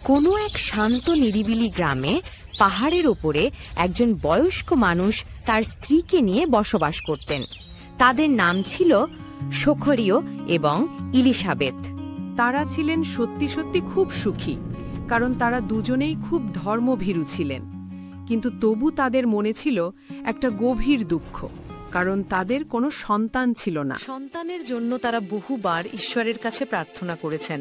কোনো এক শান্ত নিরিবিলি গ্রামে পাহাড়ের ওপরে একজন বয়স্ক মানুষ তার স্ত্রীকে নিয়ে বসবাস করতেন। তাদের নাম ছিল সখরিয় এবং ইলিসাবেথ। তারা ছিলেন সত্যি সত্যি খুব সুখী, কারণ তারা দুজনেই খুব ধর্মভীরু ছিলেন। কিন্তু তবু তাদের মনে ছিল একটা গভীর দুঃখ, কারণ তাদের কোনো সন্তান ছিল না। সন্তানের জন্য তারা বহুবার ঈশ্বরের কাছে প্রার্থনা করেছেন,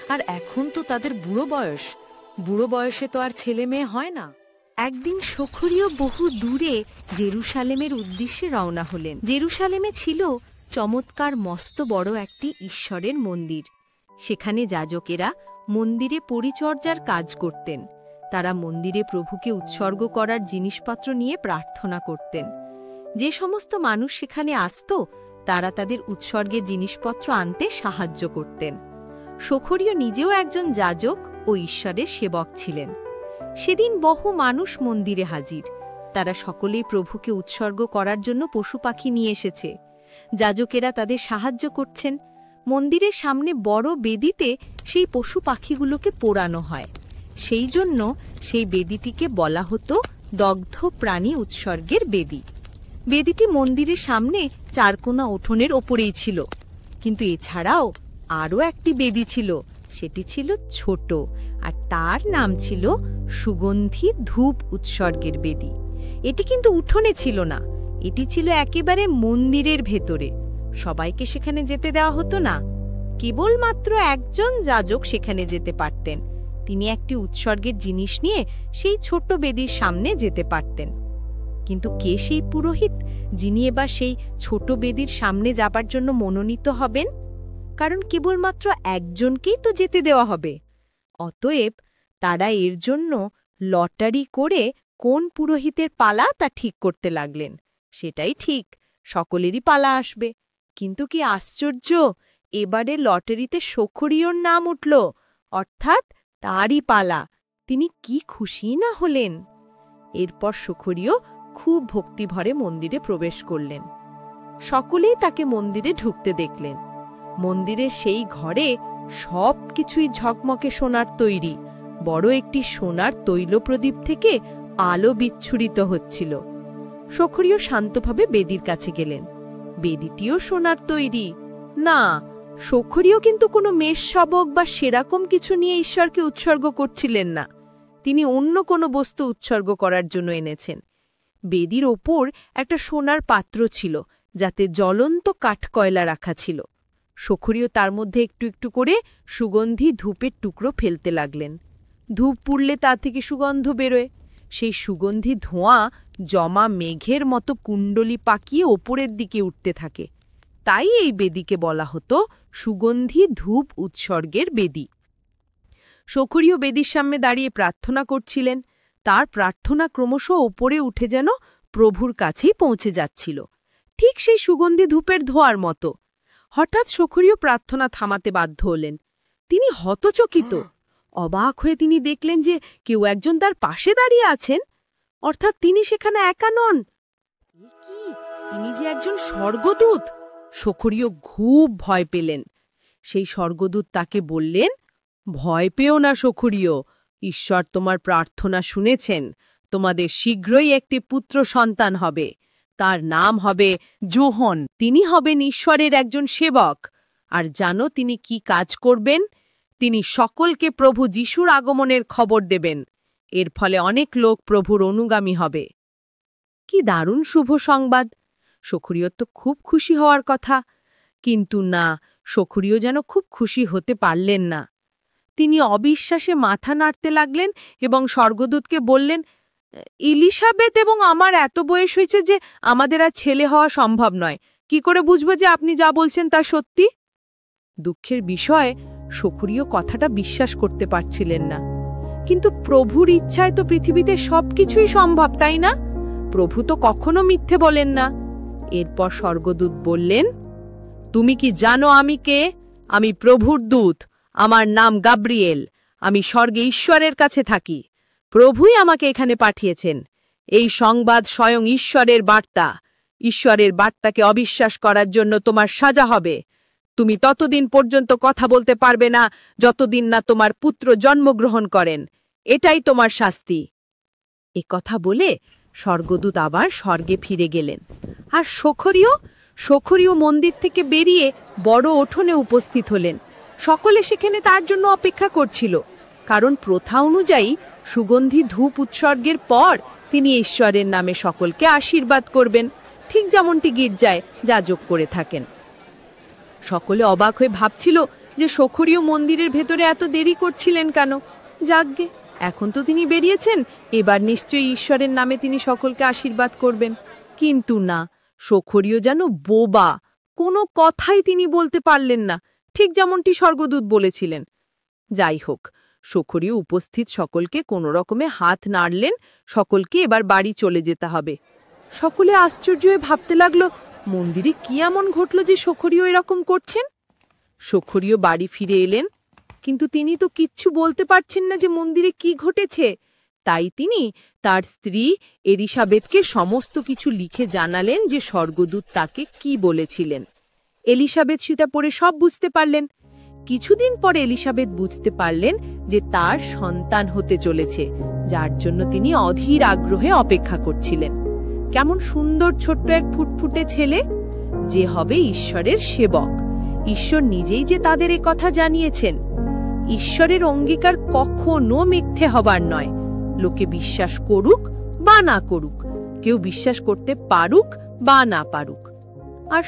আর এখন তো তাদের বুড়ো বয়সে তো আর ছেলে মেয়ে হয় না। একদিন সখরিয় বহু দূরে জেরুসালেমের উদ্দেশ্যে রওনা হলেন। জেরুসালেমে ছিল চমৎকার মস্ত বড় একটি ঈশ্বরের মন্দির। সেখানে যাজকেরা মন্দিরে পরিচর্যার কাজ করতেন। তারা মন্দিরে প্রভুকে উৎসর্গ করার জিনিসপত্র নিয়ে প্রার্থনা করতেন। যে সমস্ত মানুষ সেখানে আসত, তারা তাদের উৎসর্গের জিনিসপত্র আনতে সাহায্য করতেন। সখরিয় নিজেও একজন যাজক ও ঈশ্বরের সেবক ছিলেন। সেদিন বহু মানুষ মন্দিরে হাজির। তারা সকলেই প্রভুকে উৎসর্গ করার জন্য পশু পাখি নিয়ে এসেছে। যাজকেরা তাদের সাহায্য করছেন। মন্দিরের সামনে বড় বেদিতে সেই পশু পাখিগুলোকে পোড়ানো হয়। সেই জন্য সেই বেদিটিকে বলা হতো দগ্ধ প্রাণী উৎসর্গের বেদি। বেদিটি মন্দিরের সামনে চারকোনা উঠোনের ওপরেই ছিল। কিন্তু এছাড়াও আরও একটি বেদি ছিল। সেটি ছিল ছোট, আর তার নাম ছিল সুগন্ধি ধূপ উৎসর্গের বেদি। এটি কিন্তু উঠোনে ছিল না, এটি ছিল একেবারে মন্দিরের ভেতরে। সবাইকে সেখানে যেতে দেওয়া হতো না। কেবলমাত্র একজন যাজক সেখানে যেতে পারতেন। তিনি একটি উৎসর্গের জিনিস নিয়ে সেই ছোট্ট বেদির সামনে যেতে পারতেন। কিন্তু কে সেই পুরোহিত যিনি এবার সেই ছোট বেদির সামনে যাবার জন্য মনোনীত হবেন? কারণ কেবলমাত্র একজনকেই তো যেতে দেওয়া হবে। অতএব তারা এর জন্য লটারি করে কোন পুরোহিতের পালা তা ঠিক করতে লাগলেন। সেটাই ঠিক, সকলেরই পালা আসবে। কিন্তু কি আশ্চর্য, এবারে লটারিতে সখরিয়র নাম উঠল, অর্থাৎ তারই পালা। তিনি কি খুশি না হলেন! এরপর সখরিয় খুব ভক্তিভরে মন্দিরে প্রবেশ করলেন। সকলেই তাকে মন্দিরে ঢুকতে দেখলেন। মন্দিরের সেই ঘরে সব কিছুই ঝকমকে সোনার তৈরি। বড় একটি সোনার তৈল প্রদীপ থেকে আলো বিচ্ছুরিত হচ্ছিল। সখরিয় শান্তভাবে বেদির কাছে গেলেন। বেদিটিও সোনার তৈরি। না, সখরিয় কিন্তু কোনো মেষ শাবক বা সেরকম কিছু নিয়ে ঈশ্বরকে উৎসর্গ করছিলেন না। তিনি অন্য কোনো বস্তু উৎসর্গ করার জন্য এনেছেন। বেদির ওপর একটা সোনার পাত্র ছিল, যাতে জ্বলন্ত কাঠকয়লা রাখা ছিল। সখরিয় তার মধ্যে একটু একটু করে সুগন্ধি ধূপের টুকরো ফেলতে লাগলেন। ধূপ পুড়লে তা থেকে সুগন্ধ বেরোয়। সেই সুগন্ধি ধোঁয়া জমা মেঘের মতো কুণ্ডলি পাকিয়ে ওপরের দিকে উঠতে থাকে। তাই এই বেদিকে বলা হতো সুগন্ধি ধূপ উৎসর্গের বেদি। সখরিয় বেদির সামনে দাঁড়িয়ে প্রার্থনা করছিলেন। তার প্রার্থনা ক্রমশ ওপরে উঠে যেন প্রভুর কাছেই পৌঁছে যাচ্ছিল, ঠিক সেই সুগন্ধি ধূপের ধোঁয়ার মতো। হঠাৎ সখরিয় প্রার্থনা থামাতে বাধ্য হলেন। তিনি হতচকিত। অবাক হয়ে তিনি দেখলেন যে কেউ একজন তার পাশে দাঁড়িয়ে আছেন, অর্থাৎ তিনি সেখানে একা নন। তিনি যে একজন স্বর্গদূত! সখরিয় খুব ভয় পেলেন। সেই স্বর্গদূত তাকে বললেন, ভয় পেও না সখরিয়, ঈশ্বর তোমার প্রার্থনা শুনেছেন। তোমাদের শীঘ্রই একটি পুত্র সন্তান হবে। তার নাম হবে যোহন। তিনি হবেন ঈশ্বরের একজন সেবক। আর জানো তিনি কি কাজ করবেন? তিনি সকলকে প্রভু যিশুর আগমনের খবর দেবেন। এর ফলে অনেক লোক প্রভুর অনুগামী হবে। কি দারুণ শুভ সংবাদ! সখরিয়র তো খুব খুশি হওয়ার কথা, কিন্তু না, সখরিয় যেন খুব খুশি হতে পারলেন না। তিনি অবিশ্বাসে মাথা নাড়তে লাগলেন এবং স্বর্গদূতকে বললেন, ইলিসাবেত এবং আমার এত বয়স হয়েছে যে আমাদের আর ছেলে হওয়া সম্ভব নয়। কি করে বুঝবো যে আপনি যা বলছেন তা সত্যি? দুঃখের বিষয়, সখরিয় কথাটা বিশ্বাস করতে পারছিলেন না। কিন্তু প্রভুর ইচ্ছায় তো পৃথিবীতে সবকিছুই সম্ভব, তাই না? প্রভু তো কখনো মিথ্যে বলেন না। এরপর স্বর্গদূত বললেন, তুমি কি জানো আমি কে? আমি প্রভুর দূত। আমার নাম গাব্রিয়েল। আমি স্বর্গে ঈশ্বরের কাছে থাকি। প্রভুই আমাকে এখানে পাঠিয়েছেন। এই সংবাদ স্বয়ং ঈশ্বরের বার্তা। ঈশ্বরের বার্তাকে অবিশ্বাস করার জন্য তোমার সাজা হবে। তুমি ততদিন পর্যন্ত কথা বলতে পারবে না যতদিন না তোমার পুত্র জন্মগ্রহণ করেন। এটাই তোমার শাস্তি। এ কথা বলে স্বর্গদূত আবার স্বর্গে ফিরে গেলেন। আর সখরীয় মন্দির থেকে বেরিয়ে বড় উঠোনে উপস্থিত হলেন। সকলে সেখানে তার জন্য অপেক্ষা করছিল, কারণ প্রথা অনুযায়ী সুগন্ধি ধূপ উৎসর্গের পর তিনি ঈশ্বরের নামে সকলকে আশীর্বাদ করবেন, ঠিক যেমনটি গির্জায় যাজক করে থাকেন। সকলে অবাক হয়ে ভাবছিল যে সখরীয় মন্দিরের ভেতরে এত দেরি করছিলেন কেন। যাকগে, এখন তো তিনি বেরিয়েছেন, এবার নিশ্চয়ই ঈশ্বরের নামে তিনি সকলকে আশীর্বাদ করবেন। কিন্তু না, সখরীয় যেন বোবা, কোনো কথাই তিনি বলতে পারলেন না, ঠিক যেমনটি স্বর্গদূত বলেছিলেন। যাই হোক, সখরীয় উপস্থিত সকলকে কোনো রকমে হাত নাড়লেন, সকলকে এবার বাড়ি চলে যেতে হবে। সকলে আশ্চর্য হয়ে ভাবতে লাগলো, মন্দিরে কি এমন ঘটল যে সখরীয় এরকম করছেন। সখরীয় বাড়ি ফিরে এলেন, কিন্তু তিনি তো কিচ্ছু বলতে পারছেন না যে মন্দিরে কি ঘটেছে। তাই তিনি তার স্ত্রী এলিসাবেথকে সমস্ত কিছু লিখে জানালেন যে স্বর্গদূত তাকে কি বলেছিলেন। এলিসাবেথ সেটা পড়ে সব বুঝতে পারলেন। কিছুদিন পর এলিসাবেথ বুঝতে পারলেন যে তার সন্তান হতে চলেছে, যার জন্য তিনি অধীর আগ্রহে অপেক্ষা করছিলেন। কেমন সুন্দর ছোট্ট এক ফুটফুটে ছেলে, যে হবে ঈশ্বরের সেবক। ঈশ্বর নিজেই যে তাদের এ কথা জানিয়েছেন। ঈশ্বরের অঙ্গীকার কখনো মিথ্যে হবার নয়। লোকে বিশ্বাস করুক বা না করুক, কেউ বিশ্বাস করতে পারুক বা না পারুক। আর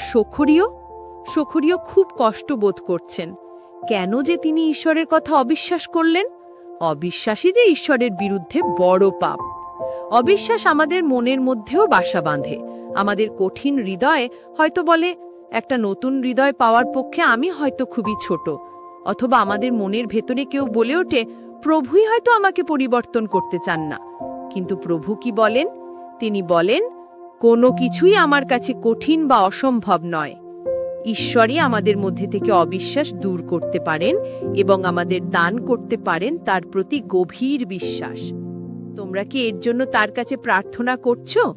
সখরীয় খুব কষ্ট বোধ করছেন। কেন যে তিনি ঈশ্বরের কথা অবিশ্বাস করলেন? অবিশ্বাসই যে ঈশ্বরের বিরুদ্ধে বড় পাপ। অবিশ্বাস আমাদের মনের মধ্যেও বাসা বাঁধে। আমাদের কঠিন হৃদয়ে হয়তো বলে, একটা নতুন হৃদয় পাওয়ার পক্ষে আমি হয়তো খুবই ছোট। অথবা আমাদের মনের ভেতরে কেউ বলে ওঠে, প্রভুই হয়তো আমাকে পরিবর্তন করতে চান না। কিন্তু প্রভু কি বলেন? তিনি বলেন, কোনো কিছুই আমার কাছে কঠিন বা অসম্ভব নয়। ঈশ্বরই আমাদের মধ্যে থেকে অবিশ্বাস দূর করতে পারেন এবং আমাদের দান করতে পারেন তার প্রতি গভীর বিশ্বাস। তোমরা কি এর জন্য তার কাছে প্রার্থনা করছো?